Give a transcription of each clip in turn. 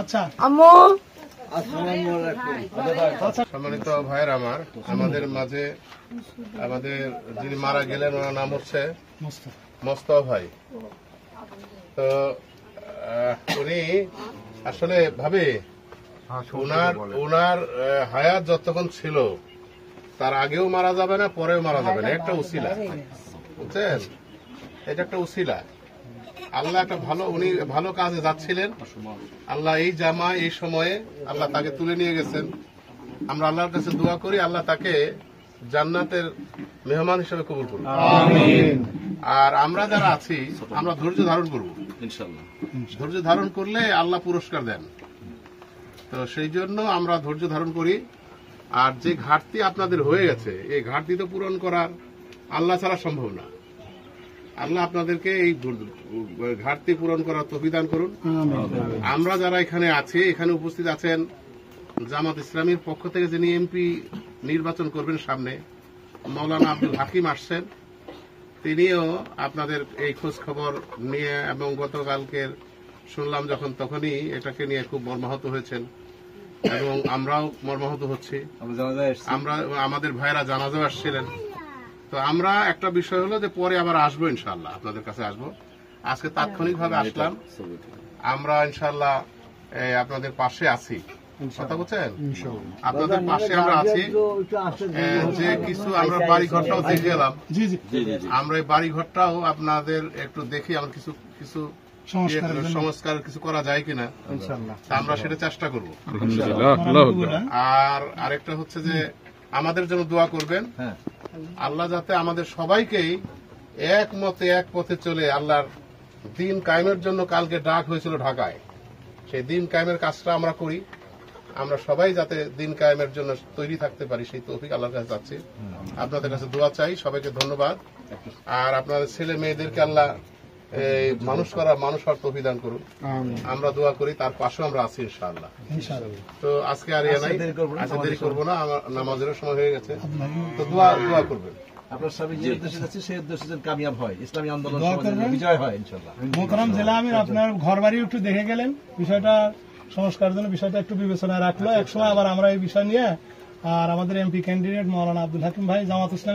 আচ্ছা সম্মানিত ভাইয়ের আমার, আমাদের মাঝে আমাদের যিনি মারা গেলেন ওনার নাম হচ্ছে মোস্তফা ভাই। তো উনি আসলে ভাবে ওনার হায়াত যতক্ষণ ছিল তার আগেও মারা যাবে না, পরেও মারা যাবে না, একটা উসিলা, বুঝছেন? এটা একটা উসিলা। আল্লাহ একটা উনি ভালো কাজে যাচ্ছিলেন, আল্লাহ এই এই সময়ে আল্লাহ তাকে তুলে নিয়ে গেছেন। আমরা আল্লাহর কাছে দোয়া করি আল্লাহ তাকে জান্নাতের মেহমান হিসেবে কবুল করুন। আর আমরা যারা আছি আমরা ধৈর্য ধারণ করব, ইনশাআল্লাহ। ধৈর্য ধারণ করলে আল্লাহ পুরস্কার দেন। তো সেই জন্য আমরা ধৈর্য ধারণ করি। আর যে ঘাটতি আপনাদের হয়ে গেছে, এই ঘাটতি তো পূরণ করার আল্লাহ ছাড়া সম্ভব না। আল্লাহ আপনাদেরকে এই ঘাটতি পূরণ করার তৌফিক দান করুন। আমরা যারা এখানে আছি, এখানে উপস্থিত আছেন জামাত ইসলামীর পক্ষ থেকে যিনি এমপি নির্বাচন করবেন সামনে, মাওলানা আব্দুল হাকিম আসছেন। তিনিও আপনাদের এই খোঁজ খবর নিয়ে এবং গতকালকের শুনলাম যখন, তখনই এটাকে নিয়ে খুব মর্মাহত হয়েছেন এবং আমরাও মর্মাহত হচ্ছি। আমরা আমাদের ভাইয়েরা জানাজাও আসছিলেন। তো আমরা একটা বিষয় হলো যে পরে আবার আসবো, ইনশাআল্লাহ আপনাদের কাছে আসবো। আজকে তাৎক্ষণিকভাবে আসলাম। আমরা ইনশাআল্লাহ আপনাদের পাশে আছি, কথা বলছেন, আপনাদের পাশে আমরা আছি। যে কিছু আমরা বাড়ি ঘরটাও দেখে এলাম, আমরা এই বাড়ি ঘরটাও আপনাদের একটু দেখি আমরা কিছু কিছু সংস্কার কিছু করা যায় কিনা, আমরা সেটা চেষ্টা করব। আর আরেকটা হচ্ছে যে আমাদের জন্য দোয়া করবেন, আল্লাহ যাতে আমাদের সবাইকেই এক মতে এক পথে চলে আল্লাহর দিন কায়েমের জন্য কালকে ডাক হয়েছিল ঢাকায়, সেই দিন কায়েমের কাজটা আমরা করি। আমরা সবাই যাতে দিন কায়েমের জন্য তৈরি থাকতে পারি, সেই তৌফিক আল্লাহর কাছে চাচ্ছি। আপনাদের কাছে দোয়া চাই। সবাইকে ধন্যবাদ। আর আপনাদের ছেলে মেয়েদেরকে আল্লাহ মানুষ হওয়ার তৌফিক দান করুন। আমরা দোয়া করি, তার পাশেও আমরা আছি ইনশাআল্লাহ। তো আজকে আর আজকে দেরি করবো না, আমার নামাজেরও সময় হয়ে গেছে। তো দোয়া করবেন। আপনার স্বামী যে উদ্দেশ্যে যাচ্ছে সেই উদ্দেশ্যে যেন কামিয়াব হয়, ইসলামী আন্দোলন বিজয় হয় ইনশাআল্লাহ। মোহতারাম জেলা আমির আপনার ঘর বাড়ি একটু দেখে গেলেন, বিষয়টা সংস্কারের জন্য বিষয়টা একটু বিবেচনায় রাখলো। একসময় আবার আমরা এই বিষয় নিয়ে আর আমাদের এমপি ক্যান্ডিডেট মাওলানা আব্দুল হাকিম ভাই জামাত ইসলাম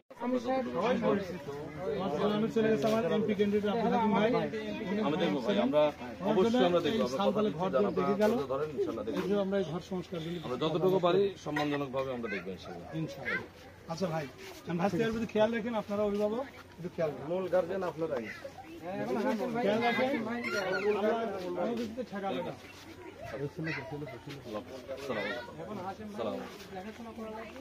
চলে গেছে, আমার এমপি ক্যান্ডিডেট আব্দুল হাকিম ভাই দেখে গেল। আমরা এই ঘর সংস্কার যতটুকু পারি সম্মানজনক ভাবে আমরা দেখবো ইনশাআল্লাহ। আচ্ছা ভাই, ভাস্তির প্রতি খেয়াল রাখেন, আপনারা অভিভাবক একটু খেয়াল রাখেন, মূল গার্জেন আপনারাই খেয়াল রাখেন। ঠেকাবে না। এখন হাসিম ভাই দেখাশোনা করা লাগবে।